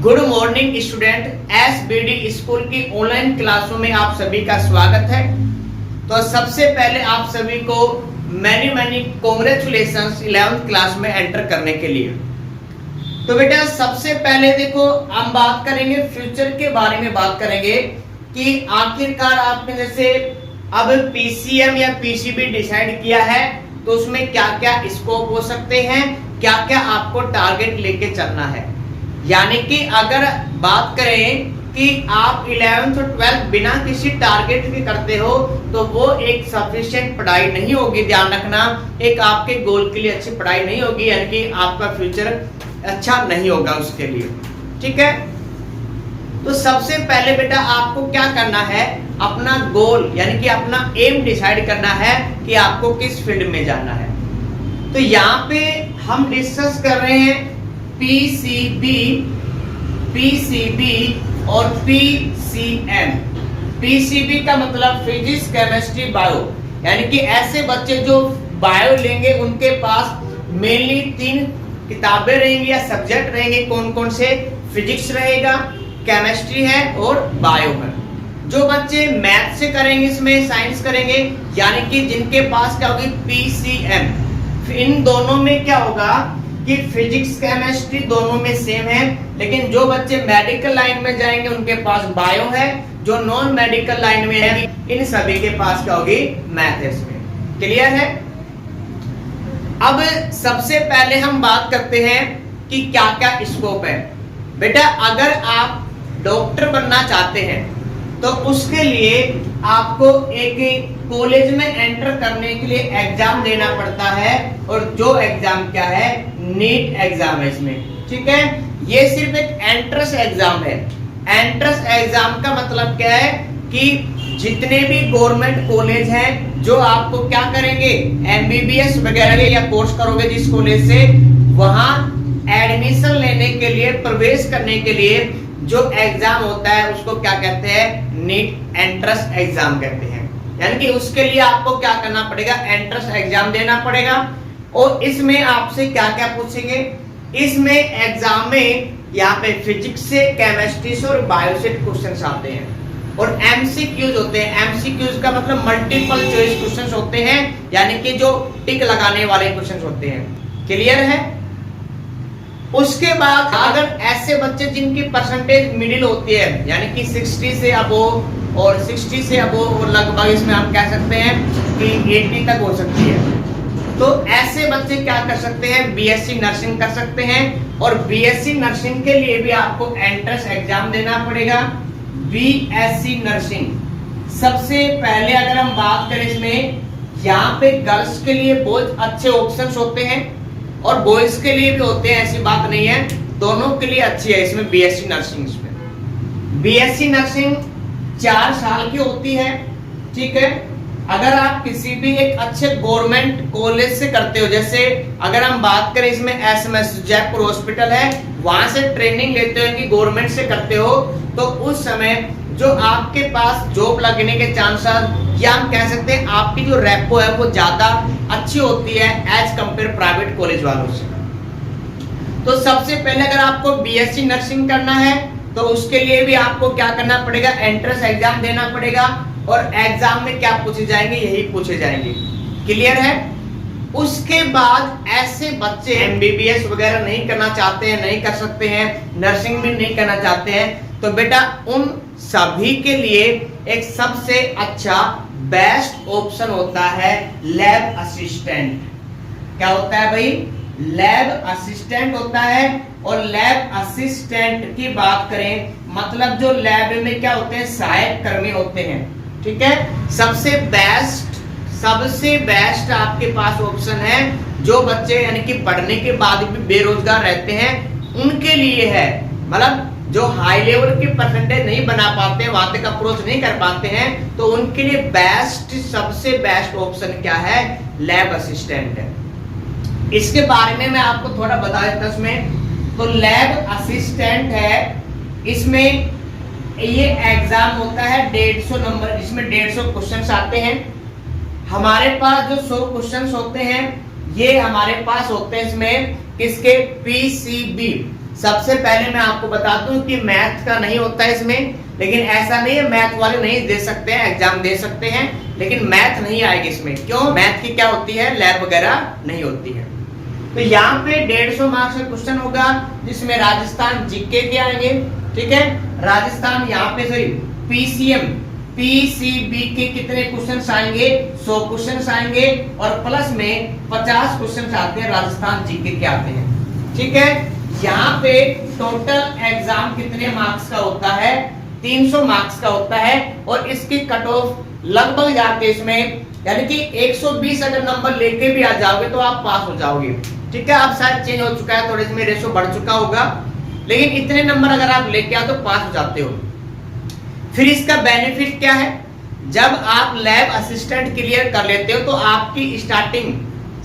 Good morning student, SBD school की online क्लासों में आप सभी का स्वागत है। तो सबसे पहले आप सभी को मैनी कॉन्ग्रेचुलेशंस 11th क्लास में एंटर करने के लिए। तो बेटा सबसे पहले देखो, हम बात करेंगे फ्यूचर के बारे में, बात करेंगे कि आखिरकार आपने जैसे अब पीसीएम या पीसीबी डिसाइड किया है तो उसमें क्या क्या स्कोप हो सकते हैं, क्या क्या आपको टारगेट लेके चलना है। यानी कि अगर बात करें कि आप 11th और 12th बिना किसी टारगेट के करते हो तो वो एक सफिशिएंट पढ़ाई नहीं होगी। ध्यान रखना, एक आपके गोल के लिए अच्छी पढ़ाई नहीं होगी, यानी कि आपका फ्यूचर अच्छा नहीं होगा उसके लिए। ठीक है, तो सबसे पहले बेटा आपको क्या करना है, अपना गोल यानी कि अपना एम डिसाइड करना है कि आपको किस फील्ड में जाना है। तो यहाँ पे हम डिस्कस कर रहे हैं पीसीबी और पीसीएम। पीसीबी का मतलब फिजिक्स, केमिस्ट्री, बायो, यानी कि ऐसे बच्चे जो बायो लेंगे उनके पास मेनली 3 किताबें रहेंगी या सब्जेक्ट रहेंगे। कौन कौन से? फिजिक्स रहेगा, केमिस्ट्री है और बायो है। जो बच्चे मैथ से करेंगे, इसमें साइंस करेंगे, यानी कि जिनके पास क्या होगी पीसीएम। इन दोनों में क्या होगा कि फिजिक्स केमिस्ट्री दोनों में सेम है, लेकिन जो बच्चे मेडिकल लाइन में जाएंगे उनके पास बायो है, जो नॉन मेडिकल लाइन में है इन सभी के पास क्या होगी मैथ है। इसमें क्लियर है। अब सबसे पहले हम बात करते हैं कि क्या क्या स्कोप है। बेटा अगर आप डॉक्टर बनना चाहते हैं तो उसके लिए आपको एक कॉलेज में एंटर करने के लिए एग्जाम देना पड़ता है, और जो एग्जाम क्या है, नीट एग्जाम है इसमें। ठीक है, ये सिर्फ एक एंट्रेंस एग्जाम है। एंट्रेंस एग्जाम का मतलब क्या है कि जितने भी गवर्नमेंट कॉलेज हैं जो आपको क्या करेंगे, एमबीबीएस वगैरह या कोर्स करोगे जिस कॉलेज से, वहां एडमिशन लेने के लिए, प्रवेश करने के लिए जो एग्जाम होता है उसको क्या कहते हैं, नीट एंट्रेंस एग्जाम कहते हैं। यानी कि उसके लिए आपको क्या करना पड़ेगा, एंट्रेंस एग्जाम देना पड़ेगा। और इसमें आपसे क्या क्या पूछेंगे, इसमें एग्जाम में यहाँ पे फिजिक्स से, केमिस्ट्री से और बायो से क्वेश्चन आते हैं, और एमसीक्यूज होते हैं। एमसीक्यूज का मतलब मल्टीपल चॉइस क्वेश्चन होते हैं, यानी कि जो टिक लगाने वाले क्वेश्चन होते हैं। क्लियर है। उसके बाद अगर ऐसे बच्चे जिनकी परसेंटेज मिडिल होती है, यानी कि 60 से अबोव और 60 से अबोव और लगभग इसमें हम कह सकते हैं कि 80 तक हो सकती है, तो ऐसे बच्चे क्या कर सकते हैं, बीएससी नर्सिंग कर सकते हैं। और बीएससी नर्सिंग के लिए भी आपको एंट्रेंस एग्जाम देना पड़ेगा। बीएससी नर्सिंग सबसे पहले अगर हम बात करें, इसमें यहाँ पे गर्ल्स के लिए बहुत अच्छे ऑप्शंस होते हैं और बॉयज के लिए भी होते हैं, ऐसी बात नहीं है, दोनों के लिए अच्छी है इसमें बीएससी नर्सिंग। इसमें बीएससी नर्सिंग 4 साल की होती है। ठीक है, अगर आप किसी भी एक अच्छे गवर्नमेंट कॉलेज से करते हो, जैसे अगर हम बात करें इसमें एसएमएस जयपुर हॉस्पिटल है, वहां से ट्रेनिंग लेते हो कि गवर्नमेंट से करते हो, तो उस समय जो आपके पास जॉब लगने के चांसेस, या हम कह सकते हैं आपकी जो रेपो है वो ज्यादा अच्छी होती है एज कंपेयर प्राइवेट कॉलेज वालों से। तो सबसे पहले अगर आपको बीएससी नर्सिंग करना है तो उसके लिए भी आपको क्या करना पड़ेगा, एंट्रेंस एग्जाम देना पड़ेगा, और एग्जाम में क्या पूछे जाएंगे, यही पूछे जाएंगे। क्लियर है। उसके बाद ऐसे बच्चे एमबीबीएस वगैरह नहीं करना चाहते हैं, नहीं कर सकते हैं, नर्सिंग भी नहीं करना चाहते हैं, तो बेटा उन सभी के लिए एक सबसे अच्छा बेस्ट ऑप्शन होता है लैब असिस्टेंट। क्या होता है भाई, लैब असिस्टेंट होता है। और लैब असिस्टेंट की बात करें, मतलब जो लैब में क्या होते हैं, सहायक कर्मी होते हैं। ठीक है, सबसे बेस्ट आपके पास ऑप्शन है जो बच्चे यानी कि पढ़ने के बाद भी बेरोजगार रहते हैं उनके लिए है। मतलब जो हाई लेवल की परसेंटेज नहीं बना पाते हैं, वहां तक अप्रोच नहीं कर पाते हैं, तो उनके लिए सबसे बेस्ट ऑप्शन क्या है, लैब असिस्टेंट है। इसके बारे में मैं आपको थोड़ा बता देता हूं। इसमें तो लैब असिस्टेंट है, इसमें ये एग्जाम होता है 150 नंबर, इसमें 150 क्वेश्चंस आते हैं। हमारे पास जो 100 क्वेश्चंस होते हैं ये हमारे पास होते हैं इसमें किसके, पीसीबी सबसे पहले मैं आपको बता दूं कि मैथ का नहीं होता है इसमें, लेकिन ऐसा नहीं है मैथ वाले नहीं दे सकते हैं, एग्जाम दे सकते हैं, लेकिन मैथ नहीं आएगी इसमें। क्यों? मैथ की क्या होती है, लैब वगैरह नहीं होती है। तो यहाँ पे 150 मार्क्स का क्वेश्चन होगा, जिसमें राजस्थान जीके के आएंगे, ठीक है। राजस्थान यहाँ पे सॉरी पीसीएम पीसीबी के कितने क्वेश्चंस आएंगे, 100 क्वेश्चंस आएंगे, और प्लस में 50 क्वेश्चंस आते हैं राजस्थान जीके के आते हैं, ठीक है। यहाँ पे टोटल एग्जाम कितने मार्क्स का होता है, 300 मार्क्स का होता है, और इसकी कट ऑफ लगभग जाते हैं इसमें, यानी कि 120 अगर नंबर लेके भी आ जाओगे तो आप पास हो जाओगे, ठीक है। अब शायद चेंज हो चुका है, थोड़े इसमें रेशो बढ़ चुका होगा, लेकिन इतने नंबर अगर आप लेके आओ तो पास हो जाते हो। फिर इसका बेनिफिट क्या है, जब आप लैब असिस्टेंट क्लियर कर लेते हो तो आपकी स्टार्टिंग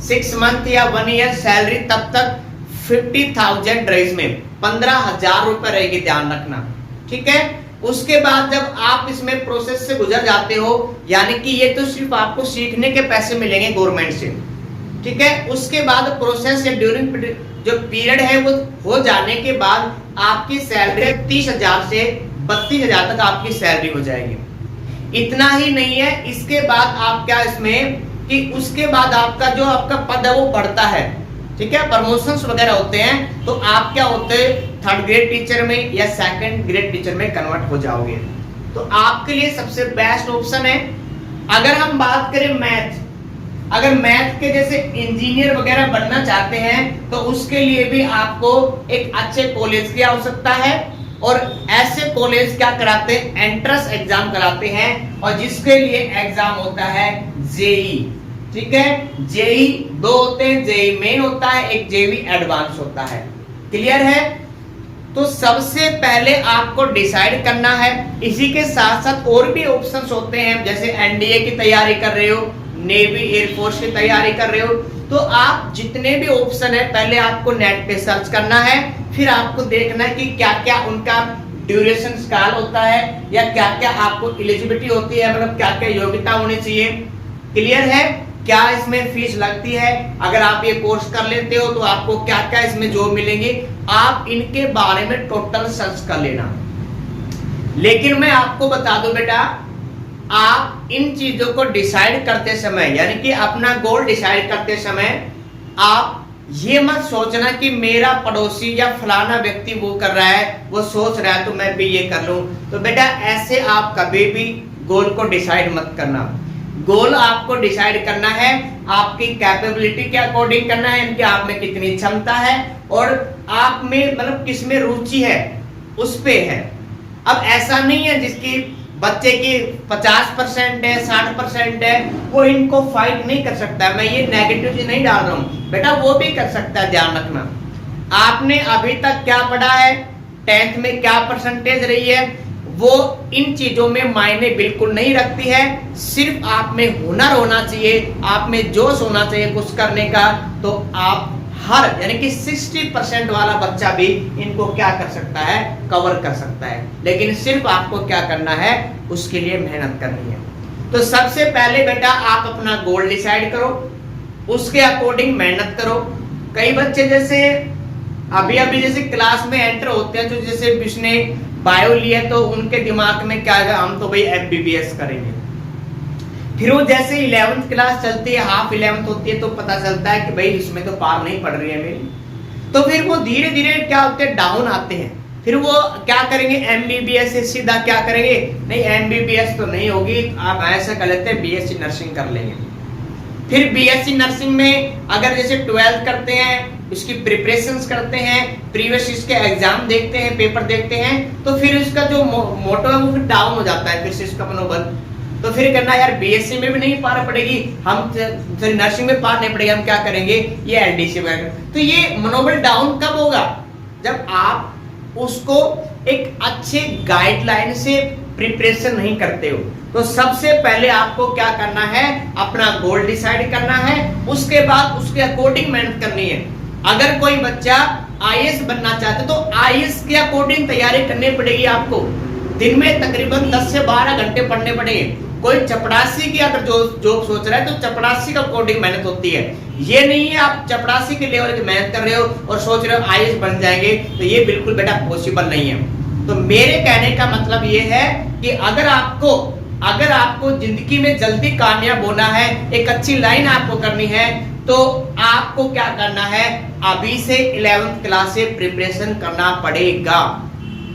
6 मंथ या 1 ईयर सैलरी तब तक 50,000 रईस में 15,000 रुपए रहेगी, ध्यान रखना, ठीक है। उसके बाद जब आप इसमें प्रोसेस से गुजर जाते हो, यानी कि ये तो सिर्फ आपको सीखने के पैसे मिलेंगे गवर्नमेंट से, ठीक है। उसके बाद प्रोसेस या ड्यूरिंग जो पीरियड है वो हो जाने के बाद आपकी सैलरी 30,000 से 32,000 तक आपकी सैलरी हो जाएगी। इतना ही नहीं है, इसके बाद आप क्या इसमें कि उसके बाद आपका जो आपका पद है वो बढ़ता है, ठीक है। प्रमोशंस वगैरह होते हैं, तो आप क्या होते हैं 3rd ग्रेड टीचर में या 2nd ग्रेड टीचर में कन्वर्ट हो जाओगे। तो आपके लिए सबसे बेस्ट ऑप्शन है। अगर हम बात करें मैथ, अगर मैथ के जैसे इंजीनियर वगैरह बनना चाहते हैं तो उसके लिए भी आपको एक अच्छे कॉलेज की आवश्यकता है, और ऐसे कॉलेज क्या कराते हैं, एंट्रेंस एग्जाम कराते हैं, और जिसके लिए एग्जाम होता है जेई, ठीक है। जेई 2 होते हैं, जेई मेन होता है, एक जेई एडवांस होता है, क्लियर है। तो सबसे पहले आपको डिसाइड करना है, इसी के साथ साथ और भी ऑप्शंस होते हैं, जैसे एनडीए की तैयारी कर रहे हो, नेवी एयरफोर्स की तैयारी कर रहे हो, तो आप जितने भी ऑप्शन है पहले आपको नेट पे सर्च करना है, फिर आपको देखना है कि क्या क्या उनका ड्यूरेशन काल होता है, या क्या क्या आपको एलिजिबिलिटी होती है, मतलब क्या क्या योग्यता होनी चाहिए, क्लियर है। क्या इसमें फीस लगती है, अगर आप ये कोर्स कर लेते हो तो आपको क्या क्या इसमें जॉब मिलेंगे, आप इनके बारे में टोटल सर्च कर लेना। लेकिन मैं आपको बता दूं बेटा, आप इन चीजों को डिसाइड करते समय, यानी कि अपना गोल डिसाइड करते समय आप ये मत सोचना कि मेरा पड़ोसी या फलाना व्यक्ति वो कर रहा है, वो सोच रहा है तो मैं भी ये कर लूं। तो बेटा ऐसे आप कभी भी गोल को डिसाइड मत करना। गोल आपको डिसाइड करना है आपकी कैपेबिलिटी के अकॉर्डिंग करना है, इनके आप में कितनी क्षमता है और आप में मतलब किस में रुचि है उस पे है। अब ऐसा नहीं है जिसकी बच्चे की 50% है 60% है वो इनको फाइट नहीं कर सकता, मैं ये नेगेटिव चीज नहीं डाल रहा हूँ बेटा, वो भी कर सकता है। ध्यान रखना आपने अभी तक क्या पढ़ा है, 10th में क्या परसेंटेज रही है, वो इन चीजों में मायने बिल्कुल नहीं रखती है। सिर्फ आप में हुनर होना चाहिए, आप में जोश होना चाहिए कुछ करने का, तो आप हर यानी कि 60% वाला बच्चा भी इनको क्या कर सकता है, कवर कर सकता है। लेकिन सिर्फ आपको क्या करना है, उसके लिए मेहनत करनी है। तो सबसे पहले बेटा आप अपना गोल डिसाइड करो, उसके अकॉर्डिंग मेहनत करो। कई बच्चे जैसे अभी जैसे क्लास में एंटर होते हैं, तो जैसे जिसने बायो लिया तो उनके दिमाग में क्या है, हम तो भाई एमबीबीएस करेंगे। फिर वो जैसे 11th क्लास चलती है, हाफ 11th होती है, तो पता चलता है कि भाई इसमें तो पार नहीं पड़ रही है मेरी, तो फिर वो धीरे धीरे क्या होते हैं, डाउन आते हैं। फिर वो क्या करेंगे, एमबीबीएस से सीधा क्या करेंगे, नहीं एमबीबीएस तो नहीं होगी, आप ऐसा कर लेते हैं बीएससी नर्सिंग कर लेंगे। फिर बीएससी नर्सिंग में अगर जैसे 12th करते हैं, उसकी प्रिपरेशंस करते हैं, प्रीवियस इसके एग्जाम देखते हैं, पेपर देखते हैं, तो फिर उसका जो मोटो है वो फिर डाउन हो जाता है, फिर से इसका मनोबल। तो फिर करना यार बीएससी में भी नहीं पार पड़ेगी, हम नर्सिंग में पार नहीं पड़ेगी, हम क्या करेंगे, ये एलडीसी में। तो ये मनोबल डाउन कब होगा, जब आप उसको एक अच्छे गाइडलाइन से प्रिपरेशन नहीं करते हो। तो सबसे पहले आपको क्या करना है, अपना गोल डिसाइड करना है, उसके बाद उसके अकॉर्डिंग मेहनत करनी है। अगर कोई बच्चा आईएएस बनना चाहते तो आईएएस के अकॉर्डिंग तैयारी करनी पड़ेगी आपको। दिन में तकरीबन 10 से 12 घंटे पढ़ने पड़ेंगे। कोई चपरासी की अगर जॉब सोच रहा है तो चपरासी का अकॉर्डिंग मेहनत होती है। ये नहीं है आप चपरासी के लेवल की मेहनत कर रहे हो और सोच रहे हो आईएएस बन जाएंगे, तो ये बिल्कुल बेटा पॉसिबल नहीं है। तो मेरे कहने का मतलब ये है कि अगर आपको जिंदगी में जल्दी कामयाब होना है, एक अच्छी लाइन आपको करनी है, तो आपको क्या करना है, अभी से 11th क्लास से प्रिपरेशन करना पड़ेगा।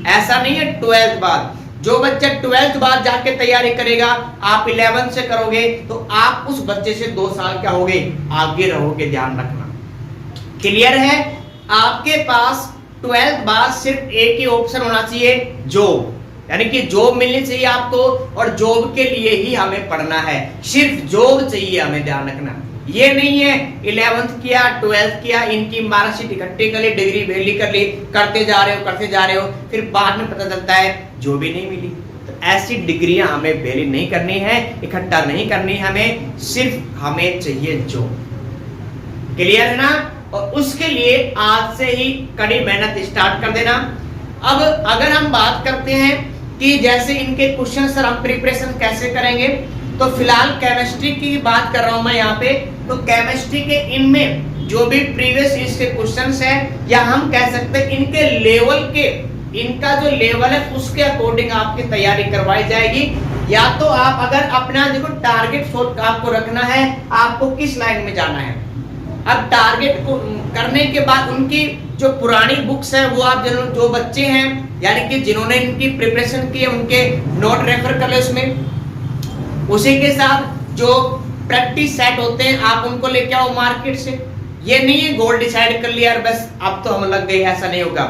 ऐसा नहीं है 12th बाद, जो बच्चा 12th बाद जाके तैयारी करेगा, आप 11th से करोगे तो आप उस बच्चे से 2 साल क्या होगे, आगे रहोगे, ध्यान रखना। क्लियर है? आपके पास 12th बाद सिर्फ एक ही ऑप्शन होना चाहिए, जॉब, यानी कि जॉब मिलनी चाहिए आपको, और जॉब के लिए ही हमें पढ़ना है, सिर्फ जॉब चाहिए हमें, ध्यान रखना। ये नहीं है 11th किया 12th किया, इनकी मार्कशीट इकट्ठी कर ली, डिग्री वैली कर ली, करते जा रहे हो, फिर बाद में पता चलता है जो भी नहीं मिली। तो ऐसी डिग्रियां हमें वैली नहीं करनी है, इकट्ठा नहीं करनी है, हमें सिर्फ हमें चाहिए जॉब। क्लियर है ना? और उसके लिए आज से ही कड़ी मेहनत स्टार्ट कर देना। अब अगर हम बात करते हैं कि जैसे इनके क्वेश्चन सर हम प्रिपरेशन कैसे करेंगे, तो फिलहाल केमिस्ट्री की बात कर रहा हूं मैं यहाँ पे। तो केमिस्ट्री के इनमें जो भी प्रीवियस ईयर के क्वेश्चंस है, या हम कह सकते हैं इनके लेवल के, इनका जो लेवल है उसके अकॉर्डिंग आपकी तैयारी करवाई जाएगी। या तो आप अगर अपना देखो टारगेट सोच आपको रखना है, आपको किस लाइन में जाना है। अब टारगेट को करने के बाद उनकी जो पुरानी बुक्स है वो आप जो बच्चे हैं, यानी कि जिन्होंने इनकी प्रिपरेशन की है, उनके नोट रेफर कर ले उसमें। उसी के साथ जो प्रैक्टिस सेट होते हैं आप उनको लेके आओ मार्केट से। ये नहीं है गोल डिसाइड कर लिया बस अब तो हम लग गए, ऐसा नहीं होगा।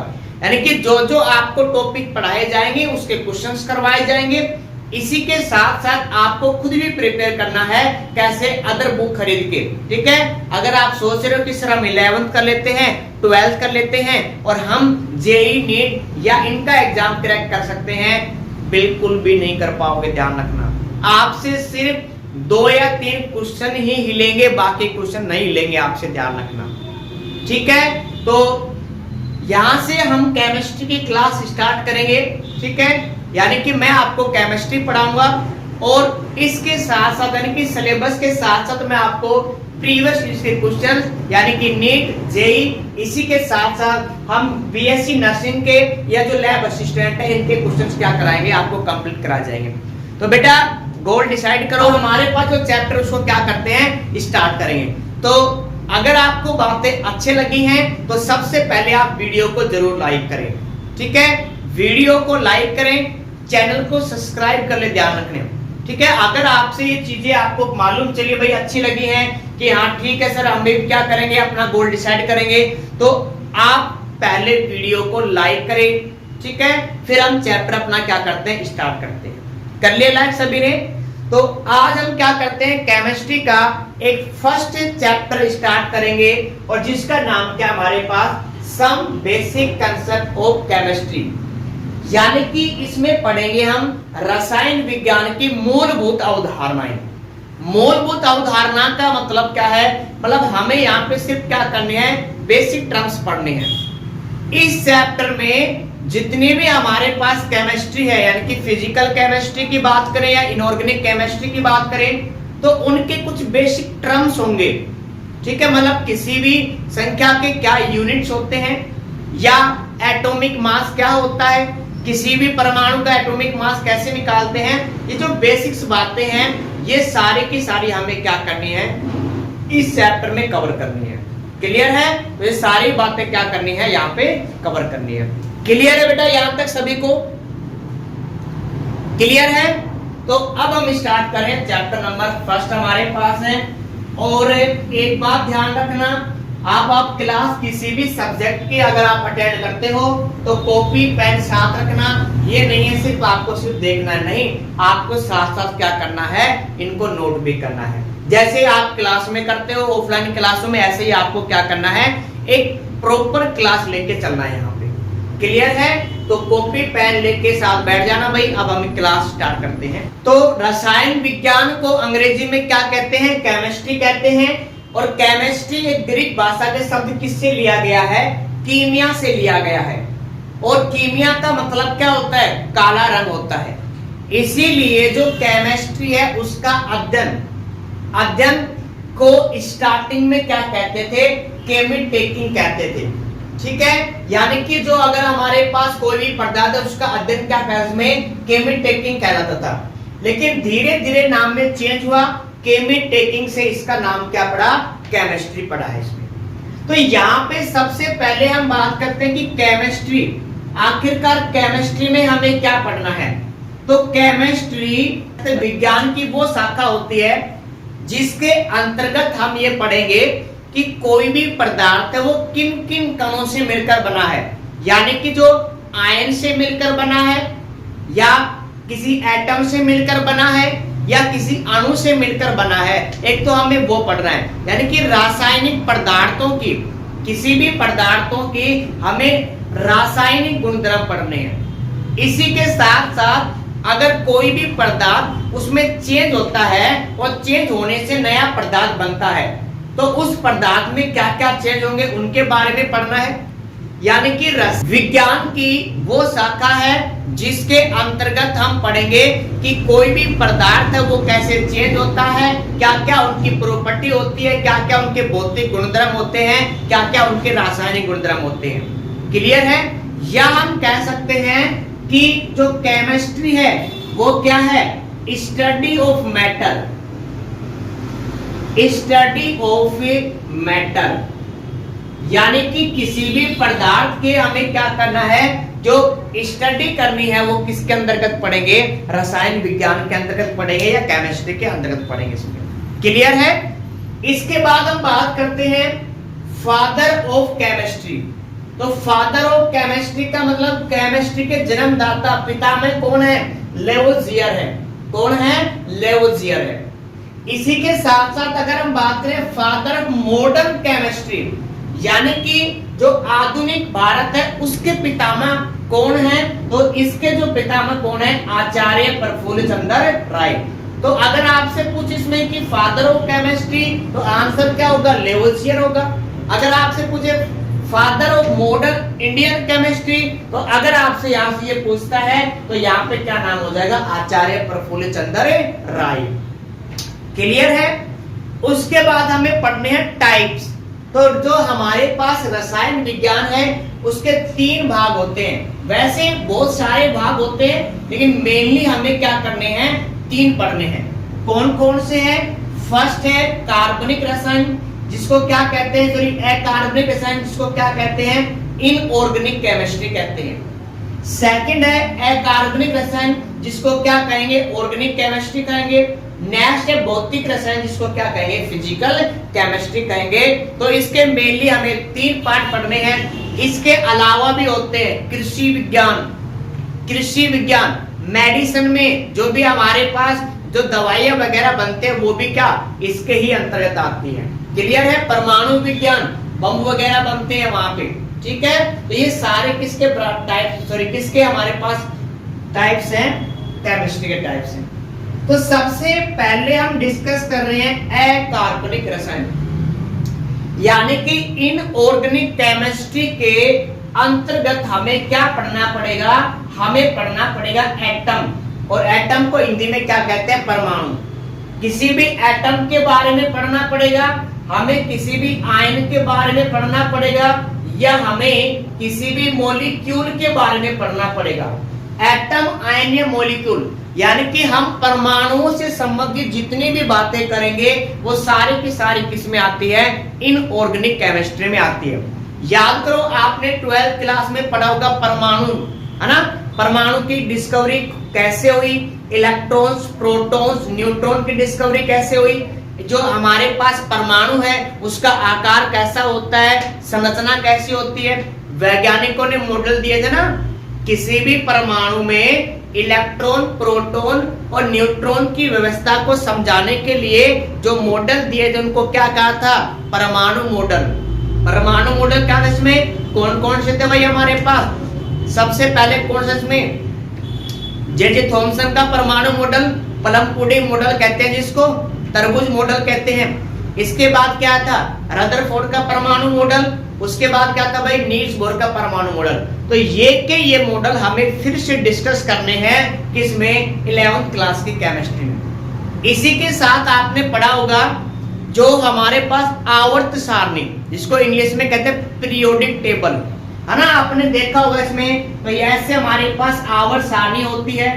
यानी कि जो जो आपको टॉपिक पढ़ाए जाएंगे उसके क्वेश्चंस करवाए जाएंगे। इसी के साथ साथ आपको खुद भी प्रिपेयर करना है, कैसे, अदर बुक खरीद के। ठीक है? अगर आप सोच रहे हो कि सर हम 11th कर लेते हैं, 12th कर लेते हैं और हम जेईई नीट या इनका एग्जाम क्रैक कर सकते हैं, बिल्कुल भी नहीं कर पाओगे, ध्यान रखना। आपसे सिर्फ 2 या 3 क्वेश्चन ही हिलेंगे, बाकी क्वेश्चन नहीं हिलेंगे आपसे, ध्यान रखना। ठीक है? तो यहां से हम केमिस्ट्री की क्लास स्टार्ट करेंगे। ठीक है? यानी कि मैं आपको केमिस्ट्री पढ़ाऊंगा और इसके साथ साथ यानी कि सिलेबस के साथ साथ मैं आपको प्रीवियस ईयर के क्वेश्चन यानी कि नीट, जेईई, इसी के साथ साथ हम बीएससी नर्सिंग के या जो लैब असिस्टेंट है इनके क्वेश्चंस क्या कराएंगे, आपको कंप्लीट करा जाएंगे। तो बेटा गोल डिसाइड करो, हमारे पास जो चैप्टर उसको क्या करते हैं, स्टार्ट करेंगे। तो अगर आपको बातें अच्छे लगी हैं तो सबसे पहले आप वीडियो को जरूर लाइक करें। ठीक है? वीडियो को लाइक करें, चैनल को सब्सक्राइब कर ले, ध्यान रखने। ठीक है? अगर आपसे ये चीजें आपको मालूम चली भाई अच्छी लगी हैं कि हाँ ठीक है सर हम भी क्या करेंगे, अपना गोल डिसाइड करेंगे, तो आप पहले वीडियो को लाइक करें। ठीक है? फिर हम चैप्टर अपना क्या करते हैं, स्टार्ट करते हैं। कर लिया लाइक सभी ने? तो आज हम क्या करते हैं, केमिस्ट्री का एक फर्स्ट चैप्टर स्टार्ट करेंगे और जिसका नाम क्या हमारे पास, some basic concept of chemistry. यानी कि इसमें पढ़ेंगे हम रसायन विज्ञान की मूलभूत अवधारणाएं। मूलभूत अवधारणा का मतलब क्या है, मतलब हमें यहाँ पे सिर्फ क्या करने हैं, बेसिक टर्म्स पढ़ने हैं। इस चैप्टर में जितनी भी हमारे पास केमिस्ट्री है, यानी कि फिजिकल केमिस्ट्री की बात करें या इनऑर्गेनिक केमिस्ट्री की बात करें, तो उनके कुछ बेसिक टर्म्स होंगे। ठीक है? मतलब किसी भी संख्या के क्या यूनिट्स होते हैं, या एटॉमिक मास क्या होता है, किसी भी परमाणु का एटॉमिक मास कैसे निकालते हैं, ये जो बेसिक्स बातें हैं ये सारी की सारी हमें क्या करनी है, इस चैप्टर में कवर करनी है। क्लियर है? तो ये सारी बातें क्या करनी है, यहाँ पे कवर करनी है। क्लियर है बेटा? यहां तक सभी को क्लियर है? तो अब हम स्टार्ट करें चैप्टर नंबर फर्स्ट हमारे पास है। और एक बात ध्यान रखना, आप क्लास किसी भी सब्जेक्ट की अगर आप अटेंड करते हो तो कॉपी पेन साथ रखना। ये नहीं है सिर्फ आपको सिर्फ देखना नहीं, आपको साथ साथ क्या करना है, इनको नोट भी करना है। जैसे आप क्लास में करते हो ऑफलाइन क्लासों में, ऐसे ही आपको क्या करना है, एक प्रॉपर क्लास लेके चलना है यहाँ पे। क्लियर है? तो कॉपी पेन लेके साथ बैठ जाना भाई। अब हम क्लास स्टार्ट करते हैं। तो रसायन विज्ञान को अंग्रेजी में क्या कहते हैं, केमिस्ट्री कहते हैं। और केमिस्ट्री एक ग्रीक भाषा के शब्द किससे लिया गया है, कीमिया से लिया गया है। और कीमिया का मतलब क्या होता है, काला रंग होता है। इसीलिए जो केमिस्ट्री है उसका अध्ययन को स्टार्टिंग में क्या कहते थे, केमिट टेकिंग कहते थे। ठीक है, यानी कि जो अगर हमारे पास कोई भी पदार्थ है उसका अध्ययन क्या कहते इसमें केमिट टेकिंग कहलाता था, लेकिन धीरे धीरे नाम में चेंज हुआ, केमिट टेकिंग से इसका नाम क्या पड़ा, केमिस्ट्री पड़ा है इसमें। तो यहाँ पे सबसे पहले हम बात करते हैं कि केमिस्ट्री, आखिरकार केमिस्ट्री में हमें क्या पढ़ना है। तो केमिस्ट्री विज्ञान की वो शाखा होती है जिसके अंतर्गत हम ये पढ़ेंगे कि कोई भी पदार्थ है वो किन किन कणों से मिलकर बना है, यानी कि जो आयन से मिलकर बना है या किसी एटम से मिलकर बना है या किसी अणु से मिलकर बना है। एक तो हमें वो पढ़ना है, यानी कि रासायनिक पदार्थों की, किसी भी पदार्थों की हमें रासायनिक गुणधर्म पढ़ने हैं। इसी के साथ साथ अगर कोई भी पदार्थ उसमें चेंज होता है और चेंज होने से नया पदार्थ बनता है, तो उस पदार्थ में क्या क्या चेंज होंगे उनके बारे में पढ़ना है। यानी कि रस विज्ञान की वो शाखा है जिसके अंतर्गत हम पढ़ेंगे कि कोई भी पदार्थ है वो कैसे चेंज होता है, क्या क्या उनकी प्रॉपर्टी होती है, क्या क्या उनके भौतिक गुणधर्म होते हैं, क्या क्या उनके रासायनिक गुणधर्म होते हैं। क्लियर है? या हम कह सकते हैं कि जो केमिस्ट्री है वो क्या है, study of matter, study of matter, यानी कि किसी भी पदार्थ के हमें क्या करना है, जो स्टडी करनी है वो किसके अंतर्गत पढ़ेंगे, रसायन विज्ञान के अंतर्गत पढ़ेंगे या केमिस्ट्री के अंतर्गत पढ़ेंगे इसमें। क्लियर है? इसके बाद हम बात करते हैं फादर ऑफ केमिस्ट्री। तो फादर ऑफ केमिस्ट्री का मतलब केमिस्ट्री के जन्मदाता, पिता में कौन है, लेवोजियर है। कौन है? लेवोजियर है। इसी के साथ साथ अगर हम बात करें फादर ऑफ मॉडर्न केमिस्ट्री, यानी कि जो आधुनिक भारत है उसके पितामह कौन है, तो इसके जो पितामह कौन है, आचार्य प्रफुल्ल चंद्र राय। तो अगर आपसे पूछ इसमें कि फादर ऑफ केमिस्ट्री, तो आंसर क्या होगा, लेवोजियर होगा। अगर आपसे पूछे father of modern Indian chemistry, तो अगर आपसे यहाँ से ये पूछता है तो यहाँ पे क्या नाम हो जाएगा, आचार्य प्रफुल्ल चंद्र राय। क्लियर है? उसके बाद हमें पढ़ने हैं टाइप्स। तो जो हमारे पास रसायन विज्ञान है उसके 3 भाग होते हैं। वैसे बहुत सारे भाग होते हैं लेकिन मेनली हमें क्या करने हैं, 3 पढ़ने हैं। कौन कौन से हैं? फर्स्ट है कार्बनिक रसायन, जिसको क्या कहते हैं, सॉरी अकार्बनिक रसायन, जिसको क्या कहते हैं, इनऑर्गेनिक केमिस्ट्री कहते हैं। सेकंड है अकार्बनिक रसायन, जिसको क्या कहेंगे, ऑर्गेनिक केमिस्ट्री कहेंगे। नेक्स्ट है भौतिक रसायन, जिसको क्या कहेंगे, फिजिकल केमिस्ट्री कहेंगे। तो इसके मेनली हमें 3 पार्ट पढ़ने हैं। इसके अलावा भी होते हैं कृषि विज्ञान, कृषि विज्ञान, मेडिसिन में जो भी हमारे पास जो दवाइयां वगैरह बनते हैं वो भी क्या इसके ही अंतर्गत आती है। क्लियर है? परमाणु विज्ञान, बम वगैरह बनते हैं वहां पे। ठीक है, तो ये सारे किसके टाइप, सॉरी किसके हमारे पास टाइप्स हैं, केमिस्ट्री के टाइप्स हैं। तो सबसे पहले हम डिस्कस कर रहे हैं अकार्बनिक रसायन, यानी कि इनऑर्गेनिक केमिस्ट्री के अंतर्गत हमें क्या पढ़ना पड़ेगा, हमें पढ़ना पड़ेगा एटम। और एटम को हिंदी में क्या कहते हैं, परमाणु। किसी भी एटम के बारे में पढ़ना पड़ेगा, हमें किसी भी आयन के बारे में पढ़ना पड़ेगा, या हमें किसी भी मॉलिक्यूल के बारे में पढ़ना पड़ेगा। एटम, आयन या मॉलिक्यूल, यानी कि हम परमाणुओं से संबंधित जितनी भी बातें करेंगे वो सारी की सारी किस में आती है, इनऑर्गेनिक केमिस्ट्री में आती है। याद करो आपने 12th क्लास में पढ़ा होगा परमाणु, है ना। परमाणु की डिस्कवरी कैसे हुई, इलेक्ट्रॉन्स, प्रोटॉन्स, न्यूट्रॉन की डिस्कवरी कैसे हुई, जो हमारे पास परमाणु है उसका आकार कैसा होता है, संरचना कैसी होती है। वैज्ञानिकों ने मॉडल दिए थे ना, किसी भी परमाणु में इलेक्ट्रॉन, प्रोटॉन और न्यूट्रॉन की व्यवस्था को समझाने के लिए जो मॉडल दिए थे उनको क्या कहा था, परमाणु मॉडल। परमाणु मॉडल क्या था, इसमें कौन कौन से थे भाई हमारे पास, सबसे पहले कौन सा इसमें, जे थॉमसन का परमाणु मॉडल, प्लम पुडिंग मॉडल कहते हैं जिसको, तरबूज मॉडल कहते हैं। इसके बाद क्या था, रदरफोर्ड का परमाणु मॉडल। उसके बाद क्या था भाई, नील्स बोर का परमाणु मॉडल। तो ये मॉडल हमें फिर से डिस्कस करने हैं किसमें, 11th क्लास की केमिस्ट्री में। इसी के साथ आपने पढ़ा होगा जो हमारे पास आवर्त सारणी, जिसको इंग्लिश में कहते हैं पीरियोडिक टेबल, है ना, आपने देखा होगा इसमें। तो ऐसे हमारे पास आवर्त सारणी होती है,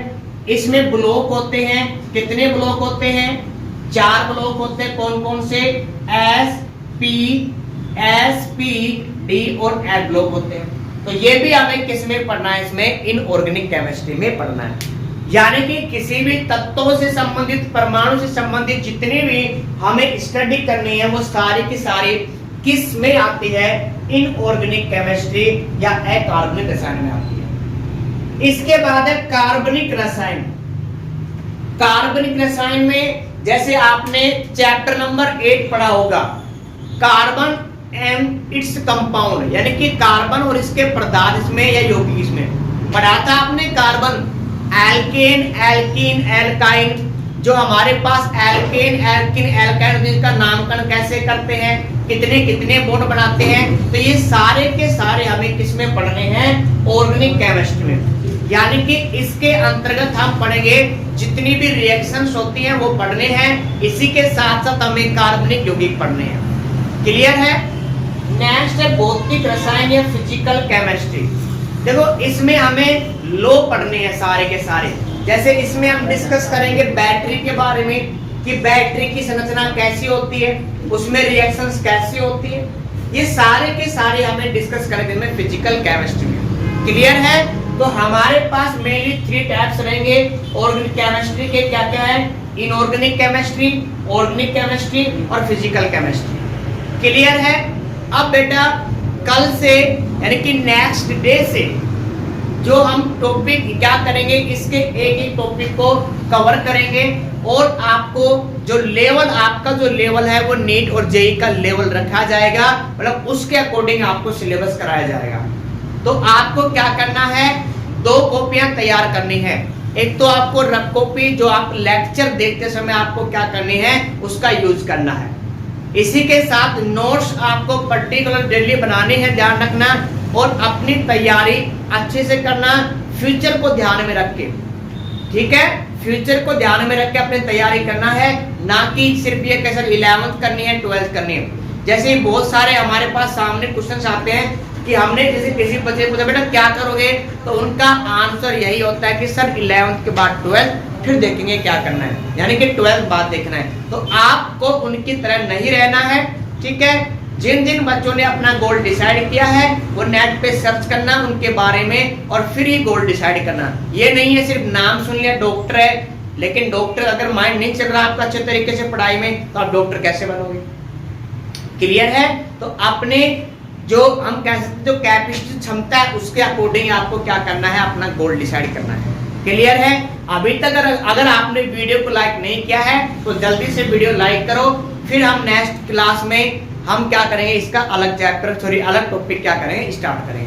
इसमें ब्लॉक होते हैं। कितने ब्लॉक होते हैं? 4 ब्लॉक होते हैं। कौन कौन से? एस पी डी और एल ब्लॉक होते हैं। तो ये भी हमें किस में पढ़ना है? इसमें इनऑर्गेनिक केमिस्ट्री में पढ़ना है। यानी कि किसी भी तत्वों से संबंधित, परमाणु से संबंधित जितनी भी हमें स्टडी करनी है, वो सारी की सारी किस में आती है? इनऑर्गेनिक केमिस्ट्री या अकार्बनिक रसायन में आती है। इसके बाद है कार्बनिक रसायन। कार्बनिक रसायन में जैसे आपने चैप्टर नंबर 8 पढ़ा होगा, कार्बन एंड इट्स कंपाउंड, यानी कि कार्बन और इसके पदार्थ इसमें या यौगिक इसमें पढ़ा था आपने। कार्बन, एल्केन, एल्कीन, एल्काइन, जो हमारे पास एल्केन, एल्कीन, एल्काइन, जिनका नामकरण कैसे करते हैं, कितने कितने बॉन्ड बनाते हैं, तो ये सारे के सारे हमें किसमें पढ़ने हैं? ऑर्गेनिक केमिस्ट्री में। यानी कि इसके अंतर्गत हम पढ़ेंगे जितनी भी रिएक्शंस होती हैं वो पढ़ने हैं, इसी के साथ साथ हमें कार्बनिक यौगिक पढ़ने हैं। क्लियर है? नेक्स्ट है भौतिक रसायन या फिजिकल केमिस्ट्री। देखो इसमें हमें लो पढ़ने हैं सारे के सारे। जैसे इसमें हम डिस्कस करेंगे बैटरी के बारे में कि बैटरी की संरचना कैसी होती है, उसमें रिएक्शंस कैसी होती है, ये सारे के सारे हमें डिस्कस करेंगे फिजिकल केमिस्ट्री में। क्लियर है? तो हमारे पास मेनली 3 टाइप्स रहेंगे ऑर्गेनिक केमिस्ट्री के। क्या क्या है? इनऑर्गेनिक केमिस्ट्री, ऑर्गेनिक केमिस्ट्री और फिजिकल केमिस्ट्री। क्लियर है? अब बेटा कल से यानी कि नेक्स्ट डे से जो हम टॉपिक क्या करेंगे, इसके एक एक टॉपिक को कवर करेंगे और आपको जो लेवल, आपका जो लेवल है वो नीट और जेई का लेवल रखा जाएगा, मतलब उसके अकॉर्डिंग आपको सिलेबस कराया जाएगा। तो आपको क्या करना है? 2 कॉपियां तैयार करनी है। एक तो आपको रफ कॉपी जो आप लेक्चर देखते समय आपको क्या करनी है, उसका यूज करना है। इसी के साथ नोट्स आपको पर्टिकुलर डेली बनाने हैं, ध्यान रखना, और अपनी तैयारी अच्छे से करना, फ्यूचर को ध्यान में रख के। ठीक है? फ्यूचर को ध्यान में रख के अपनी तैयारी करना है, ना कि सिर्फ ये कैसे 11th करनी है, 12th करनी है। जैसे बहुत सारे हमारे पास सामने क्वेश्चंस आते हैं कि हमने जैसे किसी बच्चे को पूछा बेटा क्या करोगे, तो उनका आंसर यही होता है कि सर 11th के बाद 12th, फिर देखेंगे क्या करना है, यानी कि 12th बाद देखना है। तो आपको उनकी तरह नहीं रहना है। ठीक है? जिन जिन बच्चों ने अपना गोल डिसाइड किया है वो नेट पे सर्च करना उनके बारे में और फिर ही गोल डिसाइड करना। ये नहीं है सिर्फ नाम सुन लिया डॉक्टर है, लेकिन डॉक्टर अगर माइंड नहीं चल रहा आपका अच्छे तरीके से पढ़ाई में, तो आप डॉक्टर कैसे बनोगे? क्लियर है? तो अपने जो हम कह सकते जो कैपेसिटी क्षमता है उसके अकॉर्डिंग आपको क्या करना है, अपना गोल डिसाइड करना है। क्लियर है? अभी तक अगर आपने वीडियो को लाइक नहीं किया है तो जल्दी से वीडियो लाइक करो। फिर हम नेक्स्ट क्लास में हम क्या करेंगे, इसका अलग चैप्टर, अलग टॉपिक क्या करेंगे, स्टार्ट करेंगे।